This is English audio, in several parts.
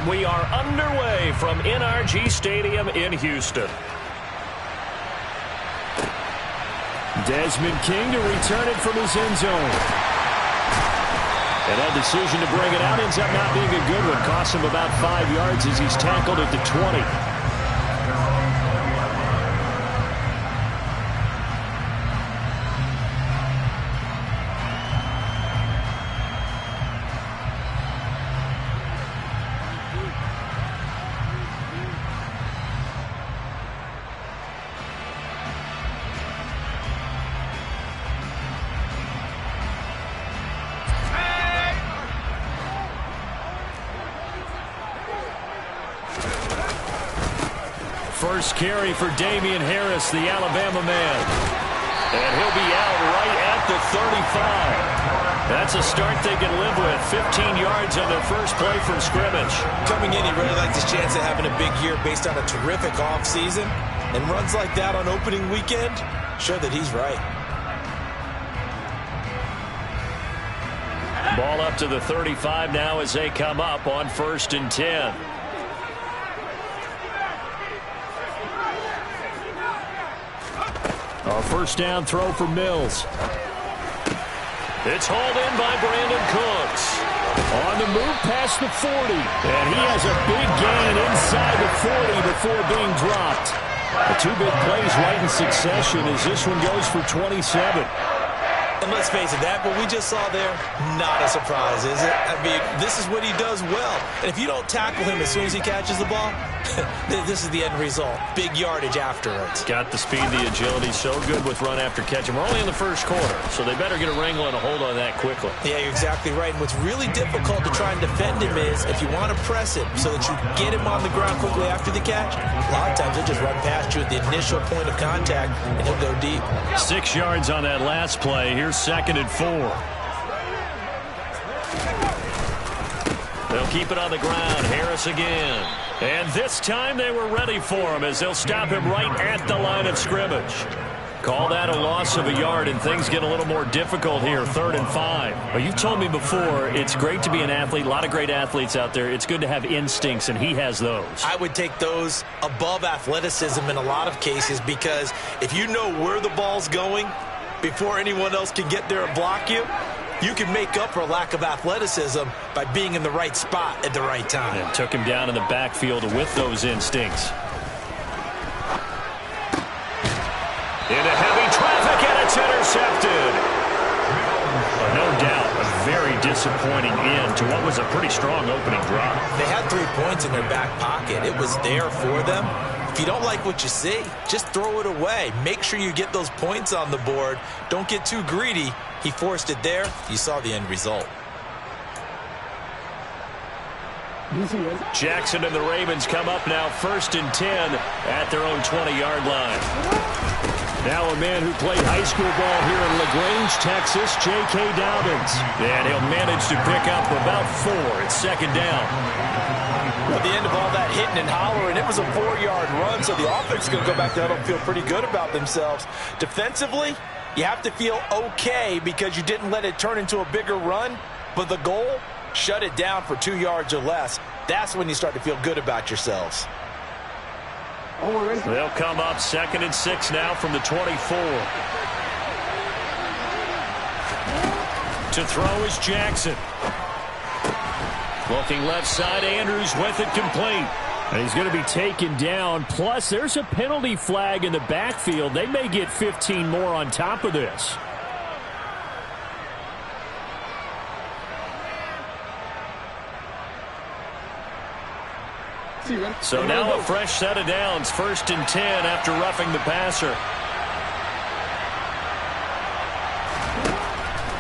And we are underway from NRG Stadium in Houston. Desmond King to return it from his end zone. And that decision to bring it out ends up not being a good one. Costs him about 5 yards as he's tackled at the 20. First carry for Damian Harris, the Alabama man. And he'll be out right at the 35. That's a start they can live with. 15 yards on their first play from scrimmage. Coming in, he really likes his chance of having a big year based on a terrific offseason. And runs like that on opening weekend show that he's right. Ball up to the 35 now as they come up on 1st and 10. A first down throw for Mills. It's hauled in by Brandon Cooks. On the move past the 40. And he has a big gain inside the 40 before being dropped. The two big plays right in succession as this one goes for 27. And let's face it, that what we just saw there, not a surprise, is it? I mean, this is what he does well. And if you don't tackle him as soon as he catches the ball, this is the end result. Big yardage afterwards. Got the speed, the agility, so good with run after catch. And we're only in the first quarter, so they better get a wrangle and a hold on that quickly. Yeah, you're exactly right. And what's really difficult to try and defend him is if you want to press him so that you get him on the ground quickly after the catch, a lot of times he'll just run past you at the initial point of contact, and he'll go deep. 6 yards on that last play. Here's 2nd and 4. They'll keep it on the ground. Harris again. And this time they were ready for him as they'll stop him right at the line of scrimmage. Call that a loss of a yard, and things get a little more difficult here, 3rd and 5. Well, you've told me before, it's great to be an athlete. A lot of great athletes out there. It's good to have instincts, and he has those. I would take those above athleticism in a lot of cases because if you know where the ball's going before anyone else can get there and block you, you can make up for a lack of athleticism by being in the right spot at the right time. And took him down in the backfield with those instincts. Into heavy traffic, and it's intercepted. No doubt, a very disappointing end to what was a pretty strong opening drive. They had 3 points in their back pocket. It was there for them. If you don't like what you see, just throw it away. Make sure you get those points on the board. Don't get too greedy. He forced it there. You saw the end result. Jackson and the Ravens come up now 1st and 10 at their own 20-yard line. Now a man who played high school ball here in LaGrange, Texas, J.K. Dobbins. And he'll manage to pick up about 4. It's 2nd down. At the end of all that hitting and hollering, it was a 4-yard run, so the offense is going to go back to huddle and feel pretty good about themselves. Defensively, you have to feel okay because you didn't let it turn into a bigger run, but the goal, shut it down for 2 yards or less. That's when you start to feel good about yourselves. They'll come up 2nd and 6 now from the 24. To throw is Jackson. Looking left side, Andrews with it complete. And he's going to be taken down. Plus, there's a penalty flag in the backfield. They may get 15 more on top of this. So now a fresh set of downs. 1st and 10 after roughing the passer.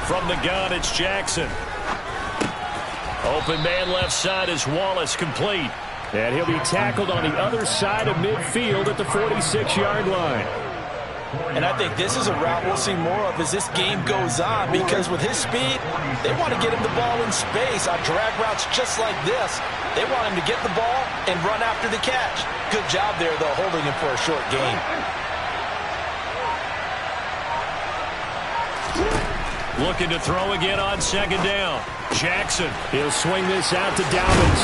From the gun, it's Jackson. Open man left side is Wallace, complete. And he'll be tackled on the other side of midfield at the 46-yard line. And I think this is a route we'll see more of as this game goes on, because with his speed, they want to get him the ball in space on drag routes just like this. They want him to get the ball and run after the catch. Good job there, though, holding him for a short gain. Looking to throw again on 2nd down. Jackson. He'll swing this out to Dobbins.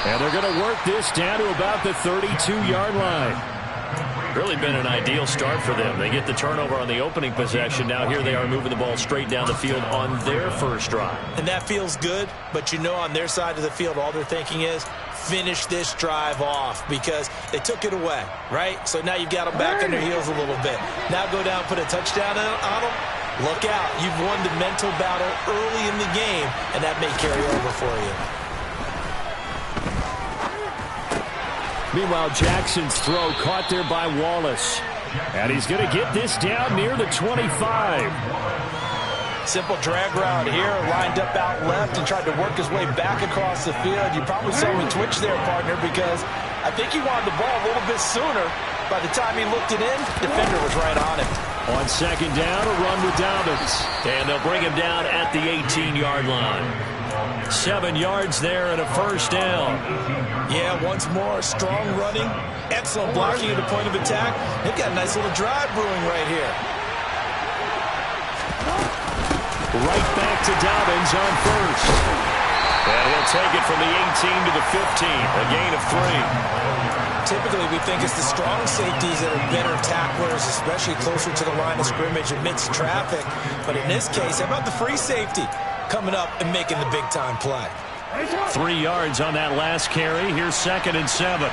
And they're going to work this down to about the 32-yard line. Really been an ideal start for them. They get the turnover on the opening possession. Now here they are moving the ball straight down the field on their first drive. And that feels good, but you know on their side of the field all they're thinking is finish this drive off because they took it away, right? So now you've got them back on their heels a little bit. Now go down, put a touchdown on them. Look out. You've won the mental battle early in the game, and that may carry over for you. Meanwhile, Jackson's throw caught there by Wallace. And he's going to get this down near the 25. Simple drag route here, lined up out left and tried to work his way back across the field. You probably saw me twitch there, partner, because I think he wanted the ball a little bit sooner. By the time he looked it in, defender was right on him. On second down, a run with Dobbins. And they'll bring him down at the 18-yard line. 7 yards there and a first down. Yeah, once more, strong running, excellent blocking at the point of attack. They've got a nice little drive brewing right here. Right back to Dobbins on first. And he'll take it from the 18 to the 15, a gain of 3. Typically, we think it's the strong safeties that are better tacklers, especially closer to the line of scrimmage amidst traffic. But in this case, how about the free safety coming up and making the big-time play? 3 yards on that last carry. Here's 2nd and 7.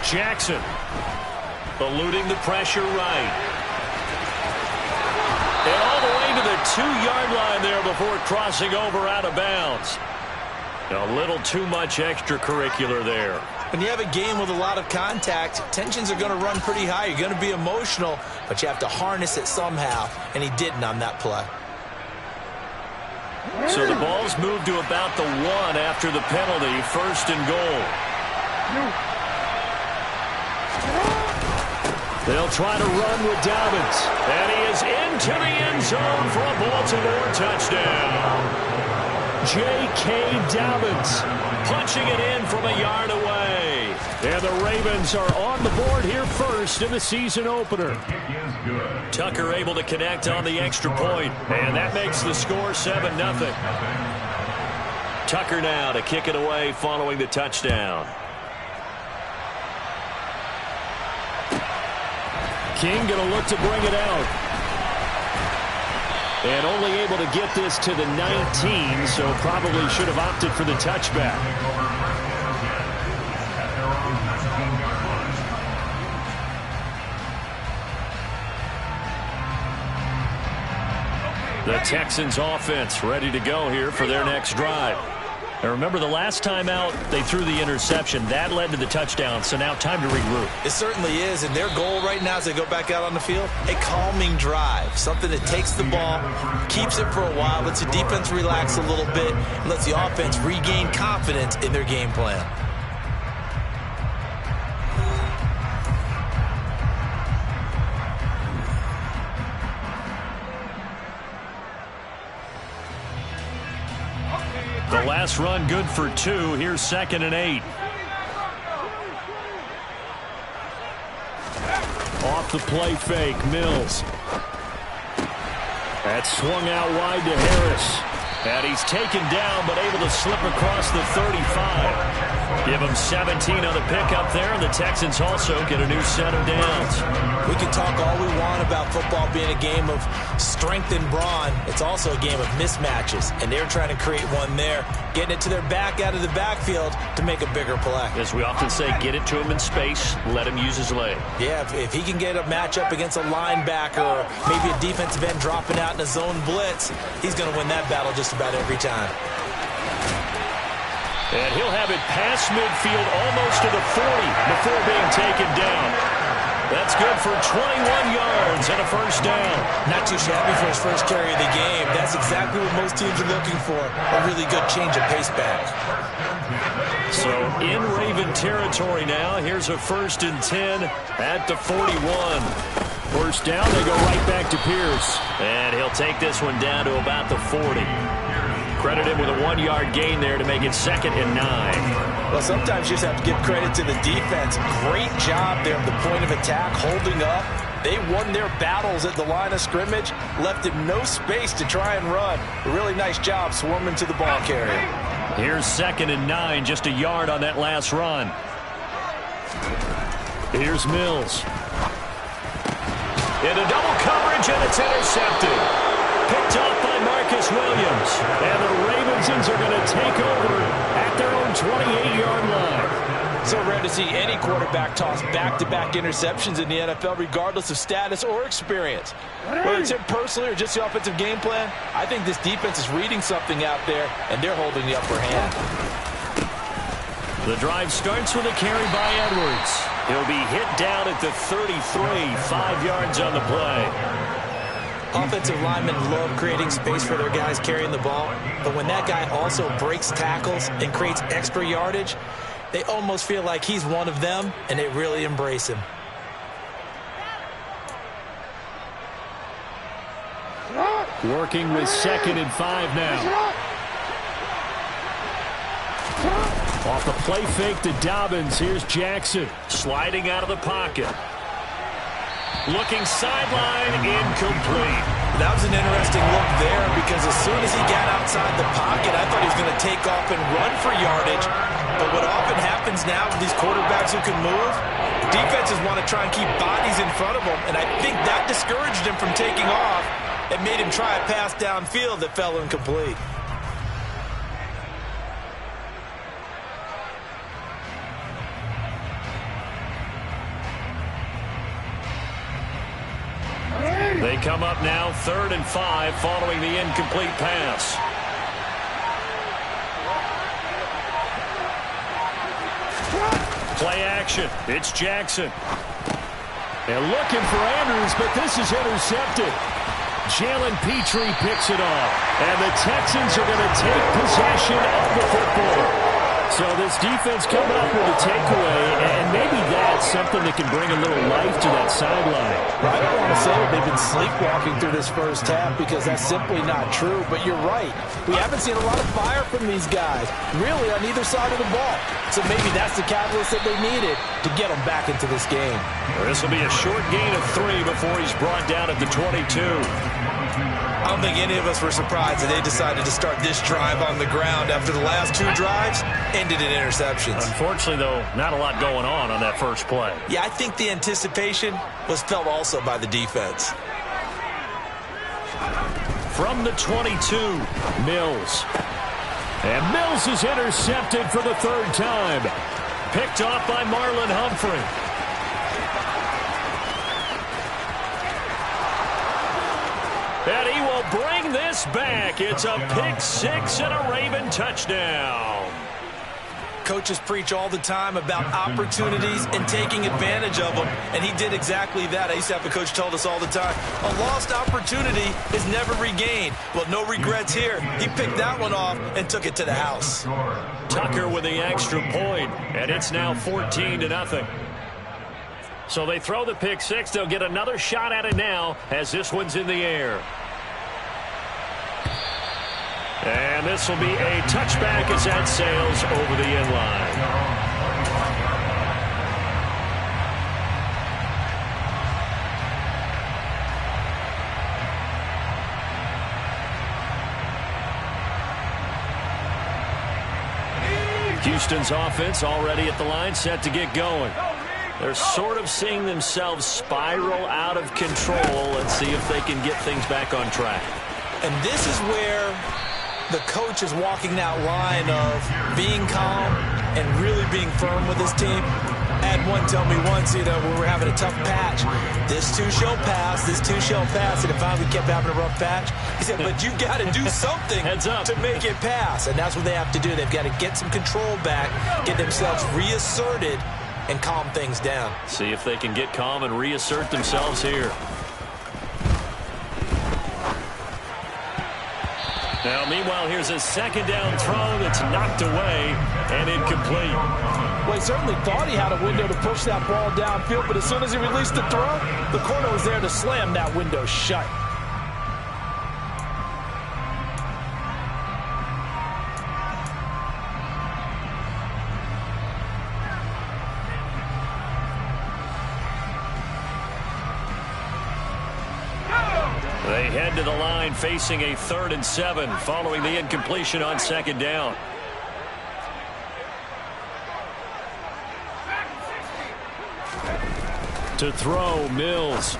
Jackson eluding the pressure right. And all the way to the 2-yard line there before crossing over out of bounds. A little too much extracurricular there. When you have a game with a lot of contact, tensions are going to run pretty high. You're going to be emotional, but you have to harness it somehow, and he didn't on that play. So the ball's moved to about the 1 after the penalty, 1st and goal. They'll try to run with Dobbins. And he is into the end zone for a Baltimore touchdown. J.K. Dobbins punching it in from a yard away. And the Ravens are on the board here first in the season opener. Tucker able to connect on the extra point. And that makes the score 7-0. Tucker now to kick it away following the touchdown. King going to look to bring it out. And only able to get this to the 19, so probably should have opted for the touchback. The Texans offense ready to go here for their next drive. And remember, the last time out, they threw the interception. That led to the touchdown, so now time to regroup. It certainly is, and their goal right now as they go back out on the field, a calming drive. Something that takes the ball, keeps it for a while, lets the defense relax a little bit, and lets the offense regain confidence in their game plan. The last run good for 2. Here's 2nd and 8. Off the play fake, Mills. That swung out wide to Harris. And he's taken down but able to slip across the 35. Give him 17 on the pickup there, and the Texans also get a new set of downs. We can talk all we want about football being a game of strength and brawn. It's also a game of mismatches, and they're trying to create one there, getting it to their back out of the backfield to make a bigger play. As we often say, get it to him in space, let him use his leg. Yeah, if he can get a matchup against a linebacker or maybe a defensive end dropping out in a zone blitz, he's going to win that battle just about every time. And he'll have it past midfield almost to the 40 before being taken down. That's good for 21 yards and a first down. Not too shabby for his first carry of the game. That's exactly what most teams are looking for, a really good change of pace back. So in Raven territory now, here's a 1st and 10 at the 41. First down, they go right back to Pierce. And he'll take this one down to about the 40. Credit him with a 1-yard gain there to make it 2nd and 9. Well, sometimes you just have to give credit to the defense. Great job there at the point of attack, holding up, They won their battles at the line of scrimmage, left him no space to try and run. A really nice job swarming to the ball carrier. Here's 2nd and 9, just a yard on that last run. Here's Mills. Into double coverage, and it's intercepted. Picked off by Marcus Williams. And the Ravensons are going to take over at their own 28-yard line. So rare to see any quarterback toss back-to-back interceptions in the NFL, regardless of status or experience. Whether it's him personally or just the offensive game plan, I think this defense is reading something out there, and they're holding the upper hand. The drive starts with a carry by Edwards. He'll be hit down at the 33, 5 yards on the play. Offensive linemen love creating space for their guys carrying the ball, but when that guy also breaks tackles and creates extra yardage, they almost feel like he's one of them, and they really embrace him. Working with 2nd and 5 now. Off the play fake to Dobbins. Here's Jackson. Sliding out of the pocket. Looking sideline, incomplete. That was an interesting look there because as soon as he got outside the pocket, I thought he was going to take off and run for yardage. But what often happens now with these quarterbacks who can move, defenses want to try and keep bodies in front of them, and I think that discouraged him from taking off and made him try a pass downfield that fell incomplete. They come up now 3rd and 5 following the incomplete pass. Play action. It's Jackson. They're looking for Andrews, but this is intercepted. Jalen Petrie picks it off. And the Texans are going to take possession of the football. So this defense coming up with a takeaway, and maybe that's something that can bring a little life to that sideline. I don't want to say that they've been sleepwalking through this first half because that's simply not true, but you're right. We haven't seen a lot of fire from these guys, really on either side of the ball. So maybe that's the catalyst that they needed to get them back into this game. This will be a short gain of 3 before he's brought down at the 22. I don't think any of us were surprised that they decided to start this drive on the ground after the last 2 drives ended in interceptions. Unfortunately, though, not a lot going on that first play. Yeah, I think the anticipation was felt also by the defense. From the 22, Mills. And Mills is intercepted for the 3rd time. Picked off by Marlon Humphrey. And he will bring this back. It's a pick 6 and a Raven touchdown. Coaches preach all the time about opportunities and taking advantage of them, and he did exactly that. I used to have a coach told us all the time, a lost opportunity is never regained. Well, no regrets here. He picked that one off and took it to the house. Tucker with the extra point, and it's now 14-0. So they throw the pick 6. They'll get another shot at it now as this one's in the air. And this will be a touchback as that sails over the end line. Houston's offense already at the line, set to get going. They're sort of seeing themselves spiral out of control. Let's see if they can get things back on track. And this is where the coach is walking that line of being calm and really being firm with his team. I had one tell me once, when we were having a tough patch, this too shall pass, this too shall pass, and if finally we kept having a rough patch, he said, but you got to do something to make it pass, and that's what they have to do. They've got to get some control back, get themselves reasserted, and calm things down. See if they can get calm and reassert themselves here. Now, meanwhile, here's a 2nd down throw that's knocked away and incomplete. Well, he certainly thought he had a window to push that ball downfield, but as soon as he released the throw, the corner was there to slam that window shut. They head to the line facing a 3rd and 7 following the incompletion on 2nd down. To throw, Mills.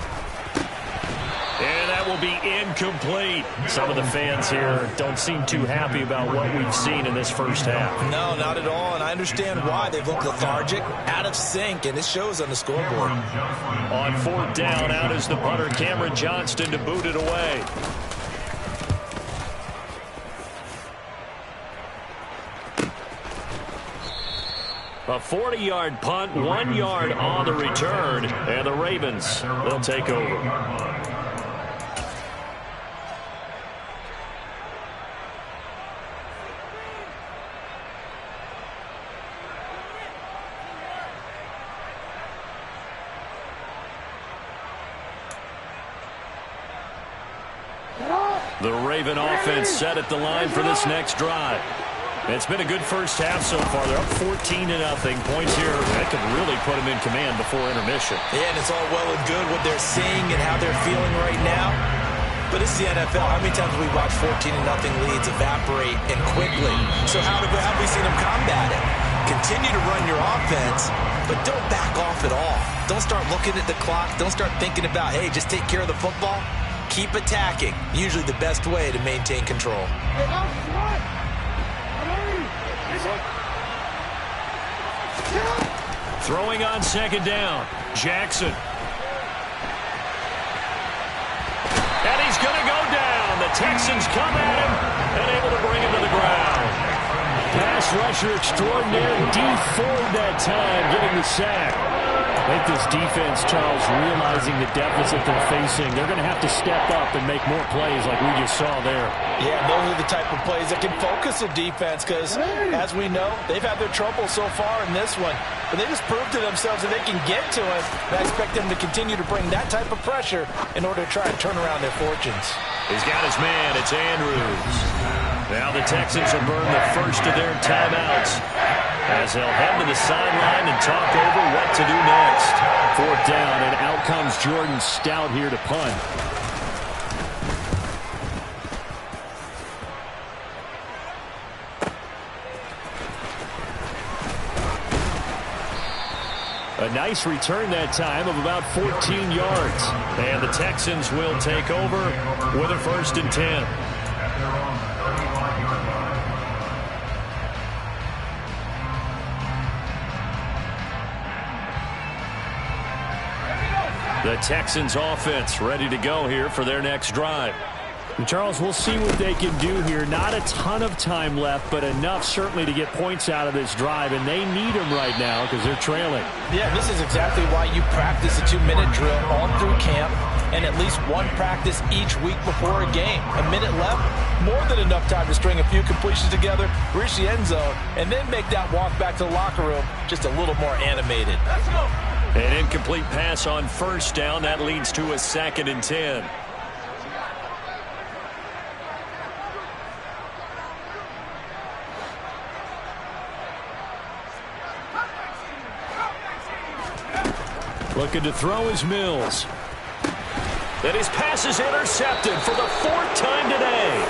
And that will be incomplete. Some of the fans here don't seem too happy about what we've seen in this first half. No, not at all, and I understand why. They've looked lethargic, out of sync, and it shows on the scoreboard. On 4th down, out is the punter, Cameron Johnston, to boot it away. A 40-yard punt, 1 yard on the return, and the Ravens, they'll take over. The Raven offense set at the line for this next drive. It's been a good first half so far. They're up 14-0. Points here that could really put them in command before intermission. Yeah, and it's all well and good what they're seeing and how they're feeling right now. But it's the NFL. How many times have we watched 14-0 leads evaporate and quickly? So how have we seen them combat it? Continue to run your offense, but don't back off at all. Don't start looking at the clock. Don't start thinking about, hey, just take care of the football. Keep attacking. Usually the best way to maintain control. Throwing on 2nd down, Jackson. And he's going to go down. The Texans come at him and able to bring him to the ground. Pass rusher extraordinaire, D Ford that time, getting the sack. I think this defense, Charles, realizing the deficit they're facing, they're going to have to step up and make more plays like we just saw there. Yeah, those are the type of plays that can focus a defense because, as we know, they've had their trouble so far in this one. But they just proved to themselves that they can get to it. And I expect them to continue to bring that type of pressure in order to try and turn around their fortunes. He's got his man. It's Andrews. Now the Texans will burn the first of their timeouts as they'll head to the sideline and talk over what to do next. 4th down, and out comes Jordan Stout here to punt. A nice return that time of about 14 yards. And the Texans will take over with a 1st and 10. The Texans offense ready to go here for their next drive. And Charles, we'll see what they can do here. Not a ton of time left, but enough certainly to get points out of this drive, and they need them right now because they're trailing. Yeah, this is exactly why you practice a 2-minute drill all through camp and at least one practice each week before a game. A minute left, more than enough time to string a few completions together, reach the end zone, and then make that walk back to the locker room just a little more animated. Let's go. An incomplete pass on 1st down. That leads to a 2nd and 10. Looking to throw is Mills. And his pass is intercepted for the 4th time today.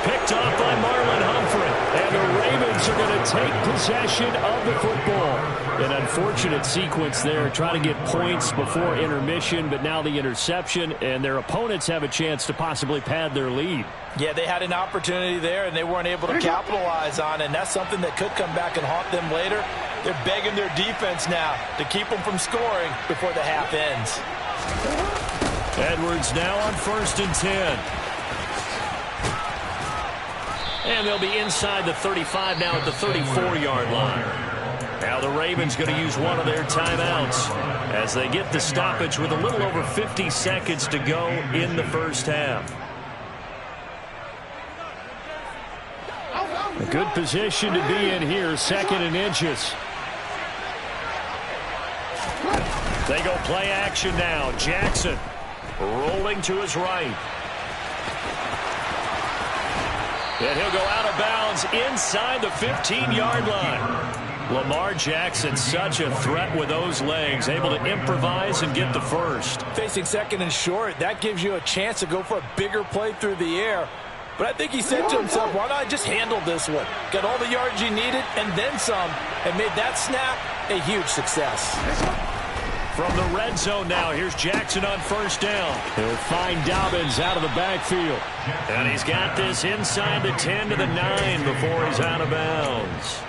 Picked off by Marlon Humphrey. And the Ravens are going to take possession of the football. An unfortunate sequence there, trying to get points before intermission, but now the interception, and their opponents have a chance to possibly pad their lead. Yeah, they had an opportunity there, and they weren't able to capitalize on it, and that's something that could come back and haunt them later. They're begging their defense now to keep them from scoring before the half ends. Edwards now on 1st and 10. And they'll be inside the 35 now at the 34-yard line. Now the Ravens going to use one of their timeouts as they get the stoppage with a little over 50 seconds to go in the first half. A good position to be in here, 2nd and inches. They go play action now. Jackson rolling to his right. And he'll go out of bounds inside the 15-yard line. Lamar Jackson, such a threat with those legs, able to improvise and get the first. Facing second and short, that gives you a chance to go for a bigger play through the air. But I think he said to himself, why not I just handle this one? Got all the yards you needed and then some, and made that snap a huge success. From the red zone now, here's Jackson on first down. He'll find Dobbins out of the backfield. And he's got this inside the 10 to the 9 before he's out of bounds.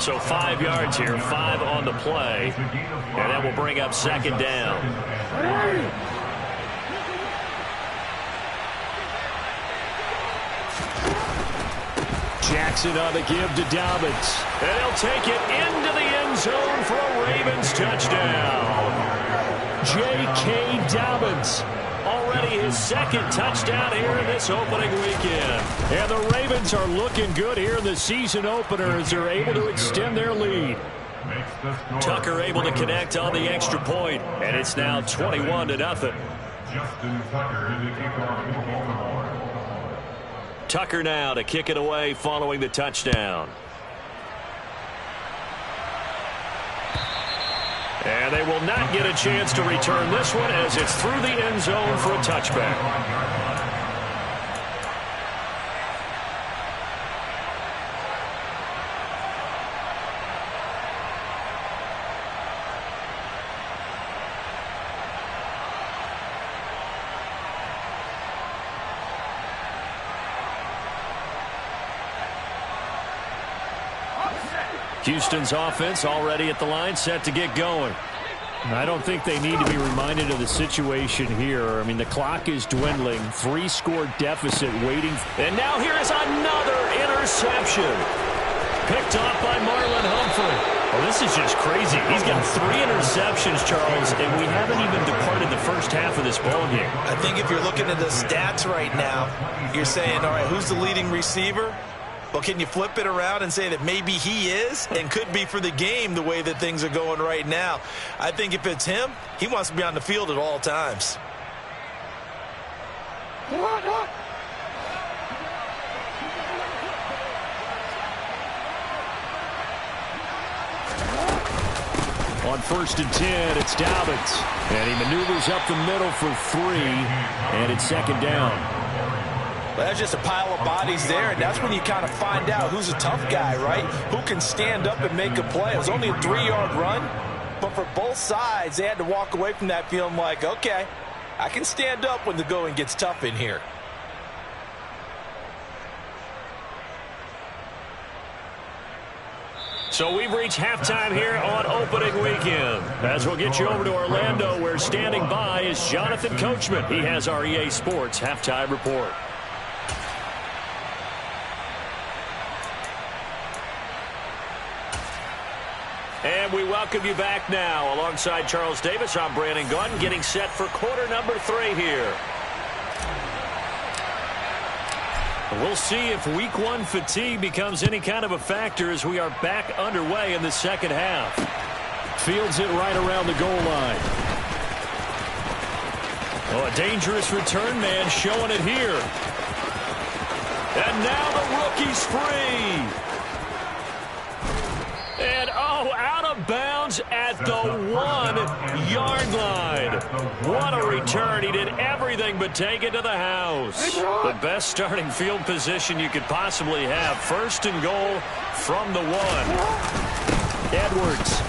So 5 yards here, 5 on the play. And that will bring up second down. Jackson on the give to Dobbins. And he'll take it into the end zone for a Ravens touchdown. J.K. Dobbins. Already his second touchdown here in this opening weekend. And the Ravens are looking good here in the season opener as they're able to extend their lead. Tucker able to connect on the extra point, and it's now 21-0. Tucker now to kick it away following the touchdown. And they will not get a chance to return this one as it's through the end zone for a touchback. Houston's offense already at the line, set to get going. I don't think they need to be reminded of the situation here. I mean, the clock is dwindling. 3-score deficit waiting. And now here is another interception. Picked off by Marlon Humphrey. Oh, this is just crazy. He's got 3 interceptions, Charles, and we haven't even departed the first half of this ballgame. I think if you're looking at the stats right now, you're saying, all right, who's the leading receiver? Well, can you flip it around and say that maybe he is and could be for the game the way that things are going right now? I think if it's him, he wants to be on the field at all times. On 1st and 10, it's Dobbins. And he maneuvers up the middle for 3, and it's second down. Well, that's just a pile of bodies there, and that's when you kind of find out who's a tough guy, right? Who can stand up and make a play. It was only a 3-yard run, but for both sides, they had to walk away from that feeling like, okay, I can stand up when the going gets tough in here. So we've reached halftime here on opening weekend. As we'll get you over to Orlando, where standing by is Jonathan Coachman. He has our EA Sports halftime report. And we welcome you back now. Alongside Charles Davis, I'm Brandon Gaudin, getting set for quarter number 3 here. We'll see if week 1 fatigue becomes any kind of a factor as we are back underway in the second half. Fields it right around the goal line. Oh, a dangerous return man showing it here. And now the rookie's free. And, oh, out of bounds at the 1-yard line. What a return. He did everything but take it to the house. The best starting field position you could possibly have. 1st and goal from the 1. Edwards.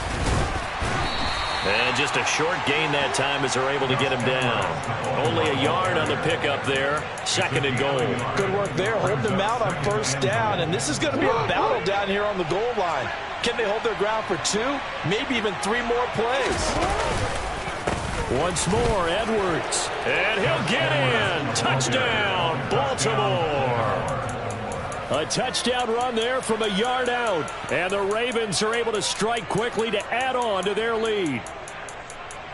And just a short gain that time as they're able to get him down. Only a yard on the pickup there. 2nd and goal. Good work there. Hold them out on 1st down. And this is going to be a battle down here on the goal line. Can they hold their ground for 2? Maybe even 3 more plays. Once more, Edwards. And he'll get in. Touchdown, Baltimore. A touchdown run there from a yard out. And the Ravens are able to strike quickly to add on to their lead.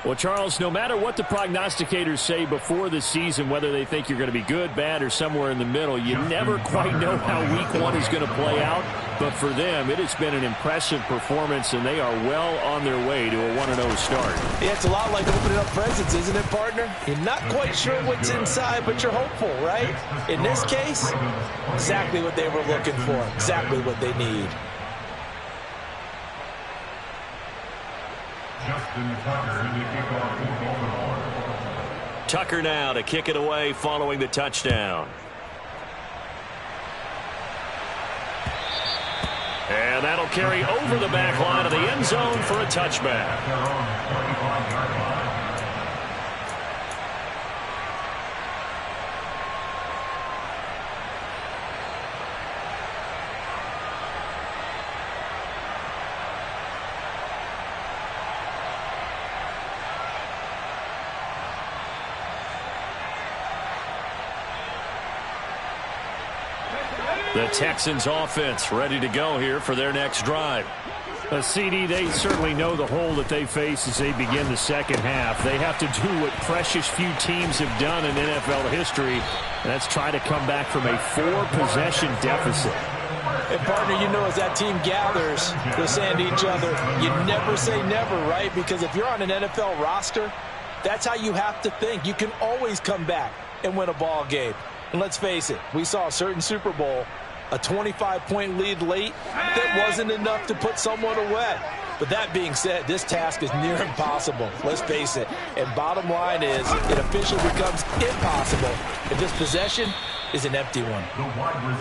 Well, Charles, no matter what the prognosticators say before the season, whether they think you're going to be good, bad, or somewhere in the middle, you never quite know how week 1 is going to play out. But for them, it has been an impressive performance, and they are well on their way to a 1-0 start. Yeah, it's a lot like opening up presents, isn't it, partner? You're not quite sure what's inside, but you're hopeful, right? In this case, exactly what they were looking for, exactly what they need. Tucker now to kick it away following the touchdown. And that'll carry over the back line of the end zone for a touchback. The Texans offense ready to go here for their next drive. CD, they certainly know the hole that they face as they begin the second half. They have to do what precious few teams have done in NFL history, and that's try to come back from a 4-possession deficit. And, partner, you know, as that team gathers, they're saying to each other, you never say never, right? Because if you're on an NFL roster, that's how you have to think. You can always come back and win a ball game. And let's face it, we saw a certain Super Bowl, a 25-point lead late, that wasn't enough to put someone away. But that being said, this task is near impossible. Let's face it. And bottom line is, it officially becomes impossible if this possession is an empty one.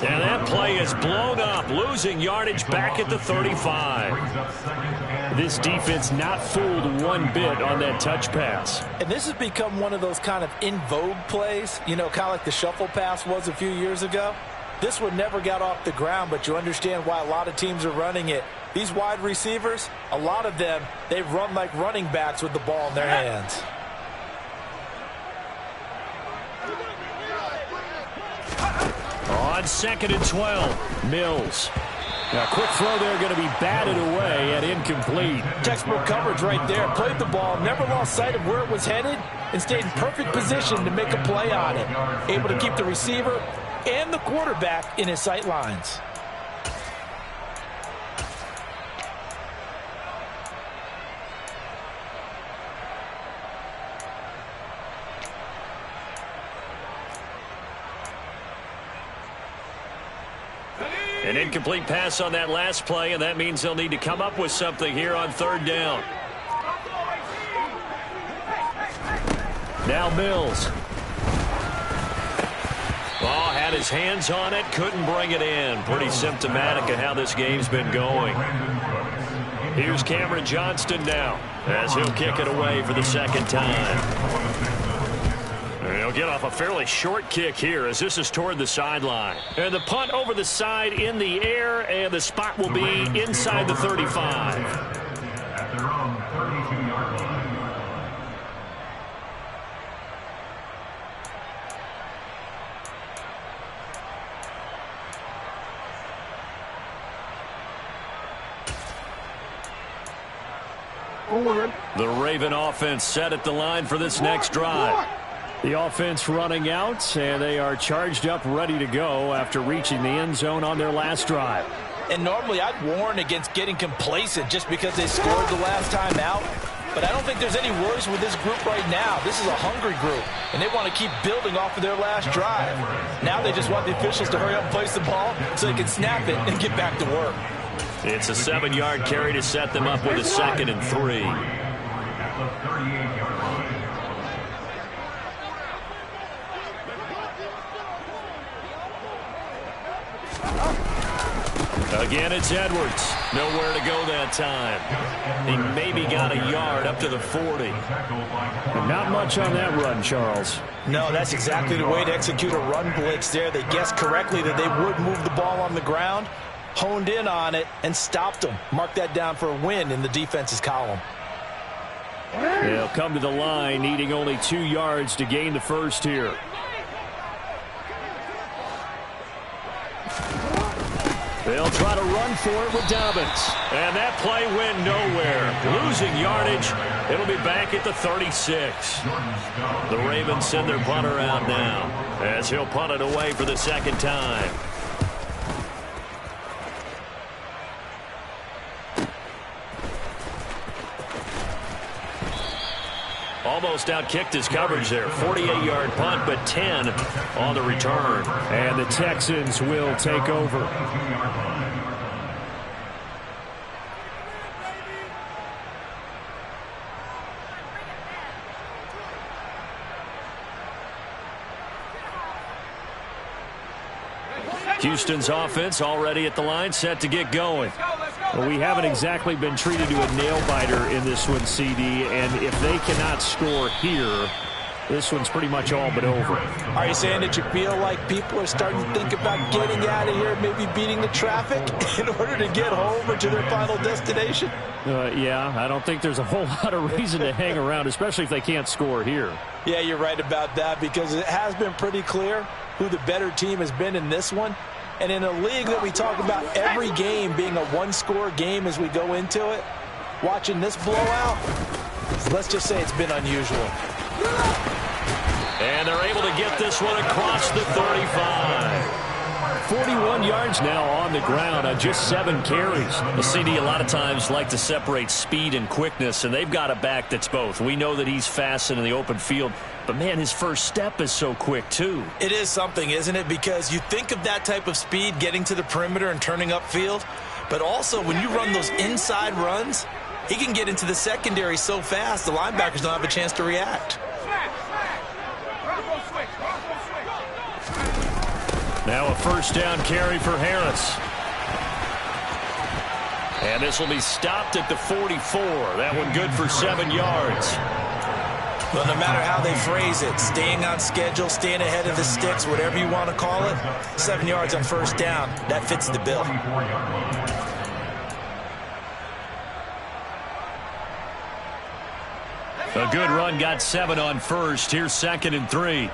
And that play is blown up, losing yardage back at the 35. This defense not fooled one bit on that touch pass. And this has become one of those kind of in vogue plays, you know, kind of like the shuffle pass was a few years ago. This one never got off the ground, but you understand why a lot of teams are running it. These wide receivers, a lot of them, they run like running backs with the ball in their hands. On 2nd and 12, Mills. Now, quick throw there, going to be batted away and incomplete. Textbook coverage right there. Played the ball, never lost sight of where it was headed, and stayed in perfect position to make a play on it. Able to keep the receiver and the quarterback in his sight lines. An incomplete pass on that last play, and that means they'll need to come up with something here on 3rd down. Now Mills. Oh, had his hands on it, couldn't bring it in. Pretty symptomatic of how this game's been going. Here's Cameron Johnston now, as he'll kick it away for the 2nd time. He'll get off a fairly short kick here as this is toward the sideline. And the punt over the side in the air, and the spot will be inside the 35. At their own 32-yard line. The Raven offense set at the line for this next drive. The offense running out, and they are charged up, ready to go after reaching the end zone on their last drive. And normally I'd warn against getting complacent just because they scored the last time out. But I don't think there's any worries with this group right now. This is a hungry group, and they want to keep building off of their last drive. Now they just want the officials to hurry up and place the ball so they can snap it and get back to work. It's a 7-yard carry to set them up with a 2nd and 3. At the 38-yard line. Again, it's Edwards. Nowhere to go that time. He maybe got a yard up to the 40. Not much on that run, Charles. No, that's exactly the way to execute a run blitz there. They guessed correctly that they would move the ball on the ground, honed in on it, and stopped them. Mark that down for a win in the defense's column. They'll come to the line, needing only 2 yards to gain the first here. They'll try to run for it with Dobbins. And that play went nowhere. Losing yardage. It'll be back at the 36. The Ravens send their punter out now as he'll punt it away for the 2nd time. Almost outkicked his coverage there. 48-yard punt, but 10 on the return. And the Texans will take over. Houston's offense already at the line, set to get going. Well, we haven't exactly been treated to a nail-biter in this one, CD, and if they cannot score here, this one's pretty much all but over. Are you saying that you feel like people are starting to think about getting out of here, maybe beating the traffic in order to get home or to their final destination? Yeah, I don't think there's a whole lot of reason to hang around, especially if they can't score here. Yeah, you're right about that, because it has been pretty clear who the better team has been in this one. And in a league that we talk about every game being a one-score game as we go into it, watching this blowout, let's just say it's been unusual. And they're able to get this one across the 35. 41 yards now on the ground on just 7 carries. The CD a lot of times like to separate speed and quickness, and they've got a back that's both. We know that he's fast in the open field, but, man, his first step is so quick, too. It is something, isn't it? Because you think of that type of speed getting to the perimeter and turning upfield, but also when you run those inside runs, he can get into the secondary so fast the linebackers don't have a chance to react. Now a first down carry for Harris. And this will be stopped at the 44. That one good for 7 yards. Well, no matter how they phrase it, staying on schedule, staying ahead of the sticks, whatever you want to call it, 7 yards on first down, that fits the bill. A good run, got 7 on first. Here's 2nd and 3.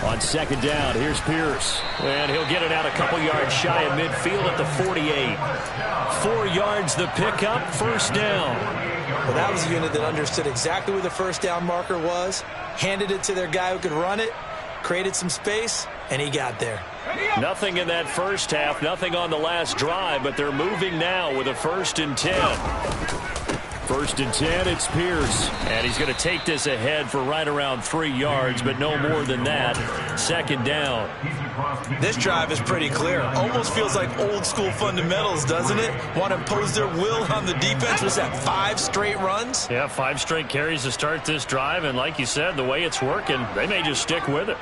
On 2nd down, here's Pierce. And he'll get it out a couple yards shy of midfield at the 48. 4 yards the pickup, first down. Well, that was a unit that understood exactly where the first down marker was, handed it to their guy who could run it, created some space, and he got there. Nothing in that first half, nothing on the last drive, but they're moving now with a 1st and 10. 1st and 10, it's Pierce. And he's going to take this ahead for right around 3 yards, but no more than that. 2nd down. This drive is pretty clear. Almost feels like old school fundamentals, doesn't it? Want to impose their will on the defense. Was that 5 straight runs? Yeah, 5 straight carries to start this drive, and like you said, the way it's working, they may just stick with it.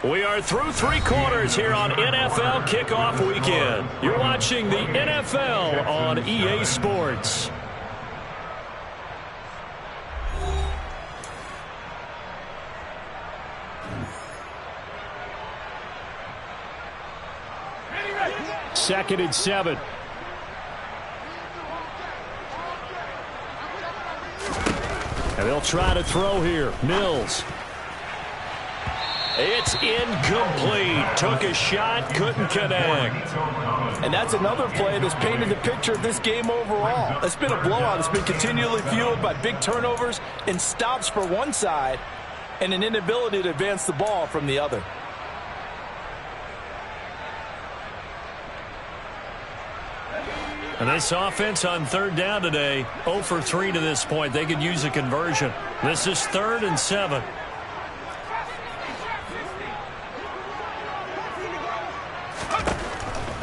We are through 3 quarters here on NFL Kickoff Weekend. You're watching the NFL on EA Sports. Second and 7. And they'll try to throw here. Mills. It's incomplete. Took a shot, couldn't connect. And that's another play that's painted the picture of this game overall. It's been a blowout. It's been continually fueled by big turnovers and stops for one side and an inability to advance the ball from the other. And this offense on 3rd down today, 0 for 3 to this point. They could use a conversion. This is 3rd and 7.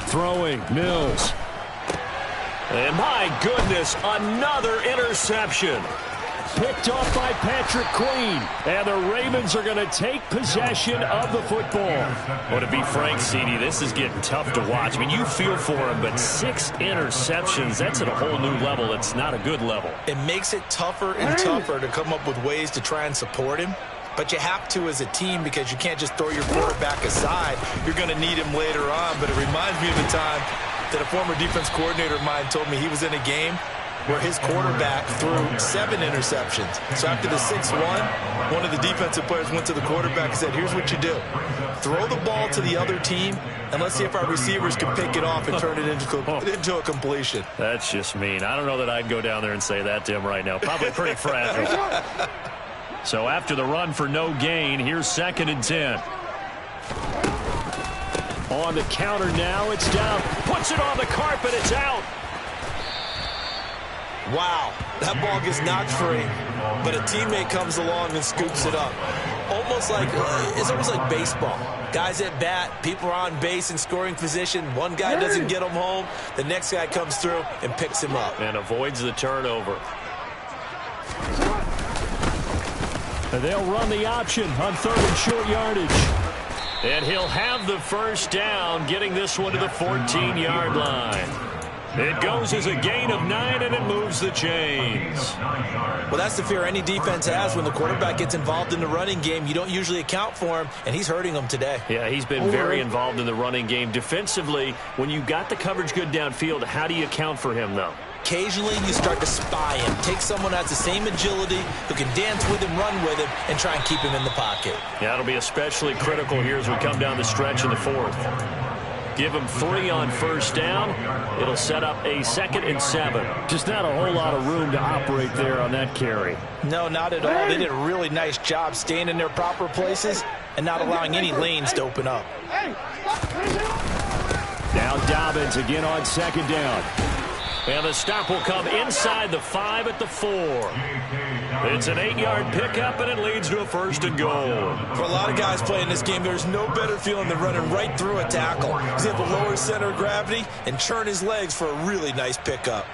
Throwing, Mills. And my goodness, another interception. Picked off by Patrick Queen. And the Ravens are going to take possession of the football. Well, to be frank, CD, this is getting tough to watch. I mean, you feel for him, but 6 interceptions, that's at a whole new level. It's not a good level. It makes it tougher and tougher to come up with ways to try and support him. But you have to as a team, because you can't just throw your quarterback aside. You're going to need him later on. But it reminds me of the time that a former defense coordinator of mine told me he was in a game where his quarterback threw 7 interceptions. So after the 6-1, one of the defensive players went to the quarterback and said, here's what you do. Throw the ball to the other team, and let's see if our receivers can pick it off and turn it into a completion. That's just mean. I don't know that I'd go down there and say that to him right now. Probably pretty fragile. So after the run for no gain, here's 2nd and 10. On the counter now, it's down. Puts it on the carpet, it's out. Wow, that ball gets knocked free, but a teammate comes along and scoops it up. It's almost like baseball. Guys at bat, people are on base in scoring position. One guy doesn't get him home. The next guy comes through and picks him up. And avoids the turnover. And they'll run the option on 3rd and short yardage. And he'll have the first down, getting this one to the 14-yard line. It goes as a gain of 9, and it moves the chains. Well, that's the fear any defense has when the quarterback gets involved in the running game. You don't usually account for him, and he's hurting them today. Yeah, he's been very involved in the running game. Defensively, when you got the coverage good downfield, how do you account for him, though? Occasionally, you start to spy him. Take someone who has the same agility, who can dance with him, run with him, and try and keep him in the pocket. Yeah, it'll be especially critical here as we come down the stretch in the 4th. Give him 3 on first down. It'll set up a 2nd and 7. Just not a whole lot of room to operate there on that carry. No, not at all. They did a really nice job staying in their proper places and not allowing any lanes to open up. Now Dobbins again on 2nd down. And the stop will come inside the 5 at the 4. It's an 8-yard pickup, and it leads to a 1st and goal. For a lot of guys playing this game, there's no better feeling than running right through a tackle. He's able to lower his center of gravity and churn his legs for a really nice pickup.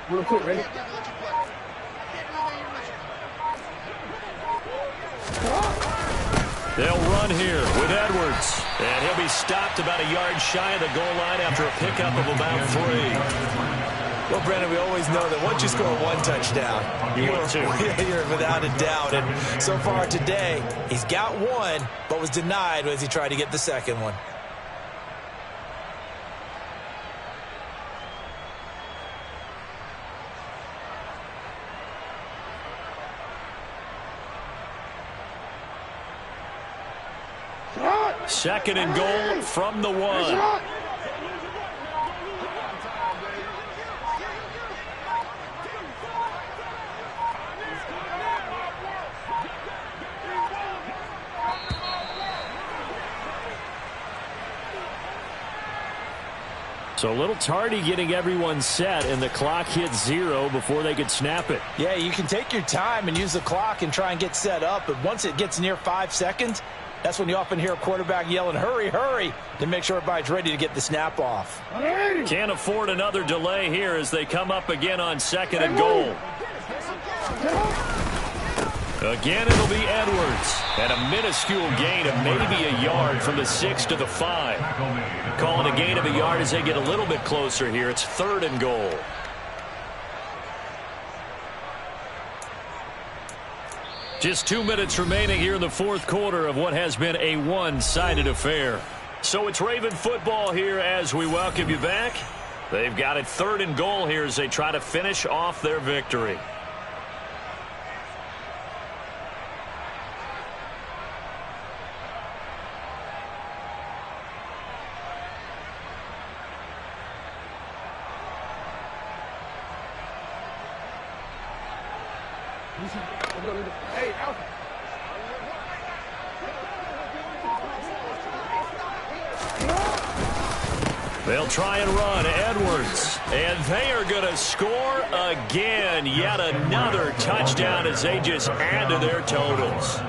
Real quick, ready? They'll run here with Edwards. And he'll be stopped about a yard shy of the goal line after a pickup of about 3. Well, Brandon, we always know that once you score 1 touchdown, you're without a doubt. And so far today, he's got 1, but was denied as he tried to get the 2nd one. Second and goal from the 1. So a little tardy getting everyone set, and the clock hits 0 before they could snap it. Yeah, you can take your time and use the clock and try and get set up, but once it gets near 5 seconds, that's when you often hear a quarterback yelling, hurry, hurry, to make sure everybody's ready to get the snap off. Can't afford another delay here as they come up again on 2nd and goal. Again, it'll be Edwards. And a minuscule gain of maybe a yard from the 6 to the 5. Calling a gain of a yard as they get a little bit closer here. It's 3rd and goal. Just 2 minutes remaining here in the 4th quarter of what has been a one-sided affair. So it's Raven football here as we welcome you back. They've got it 3rd and goal here as they try to finish off their victory. They'll try and run. Edwards. And they are going to score again. Yet another touchdown as they just add to their totals.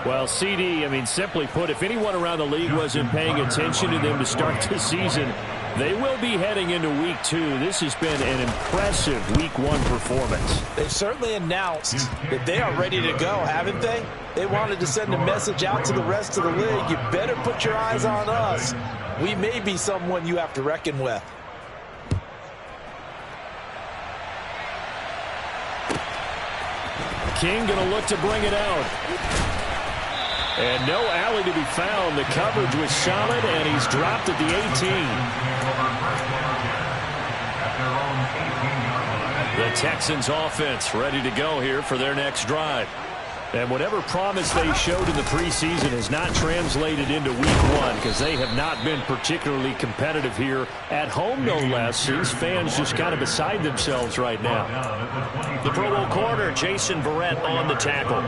Well, CD, I mean, simply put, if anyone around the league wasn't paying attention to them to start the season, they will be heading into Week 2. This has been an impressive Week 1 performance. They've certainly announced that they are ready to go, haven't they? They wanted to send a message out to the rest of the league. You better put your eyes on us. We may be someone you have to reckon with. King going to look to bring it out. And no alley to be found. The coverage was solid, and he's dropped at the 18. The Texans offense ready to go here for their next drive. And whatever promise they showed in the preseason has not translated into Week 1 because they have not been particularly competitive here at home, no less. These fans just kind of beside themselves right now. The Pro Bowl corner, Jason Verrett, on the tackle.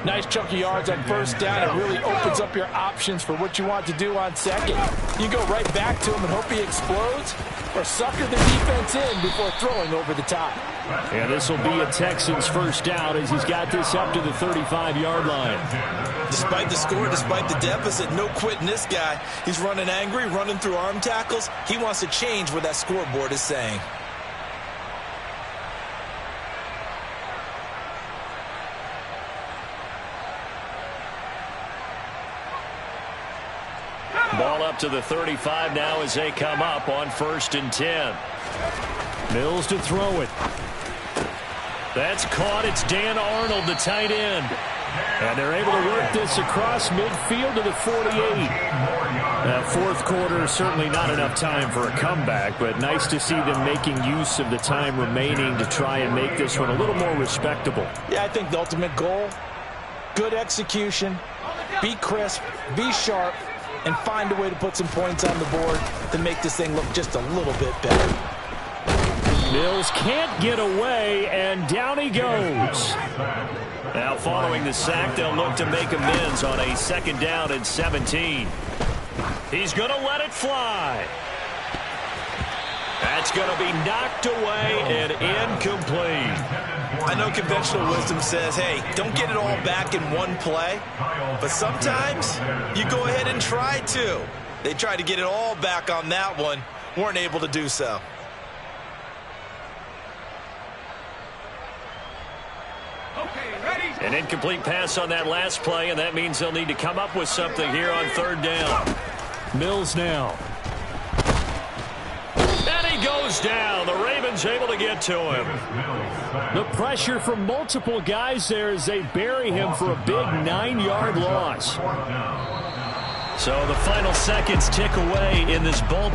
Nice chunk of yards on first down. It really opens up your options for what you want to do on second. You go right back to him and hope he explodes, or sucker the defense in before throwing over the top. And this will be a Texans first down as he's got this up to the 35-yard line. Despite the score, despite the deficit, no quitting this guy. He's running angry, running through arm tackles. He wants to change what that scoreboard is saying. Ball up to the 35 now as they come up on 1st and 10. Mills to throw it. That's caught. It's Dan Arnold, the tight end. And they're able to work this across midfield to the 48. Fourth quarter, certainly not enough time for a comeback, but nice to see them making use of the time remaining to try and make this one a little more respectable. Yeah, I think the ultimate goal, good execution, be crisp, be sharp, and find a way to put some points on the board to make this thing look just a little bit better. Mills can't get away, and down he goes. Now following the sack, they'll look to make amends on a 2nd down and 17. He's going to let it fly. That's going to be knocked away and incomplete. I know conventional wisdom says, hey, don't get it all back in one play. But sometimes you go ahead and try to. They tried to get it all back on that one. Weren't able to do so. An incomplete pass on that last play, and that means they'll need to come up with something here on 3rd down. Mills now. And he goes down. The Ravens able to get to him. The pressure from multiple guys there as they bury him for a big 9-yard loss. So the final seconds tick away in this Baltimore.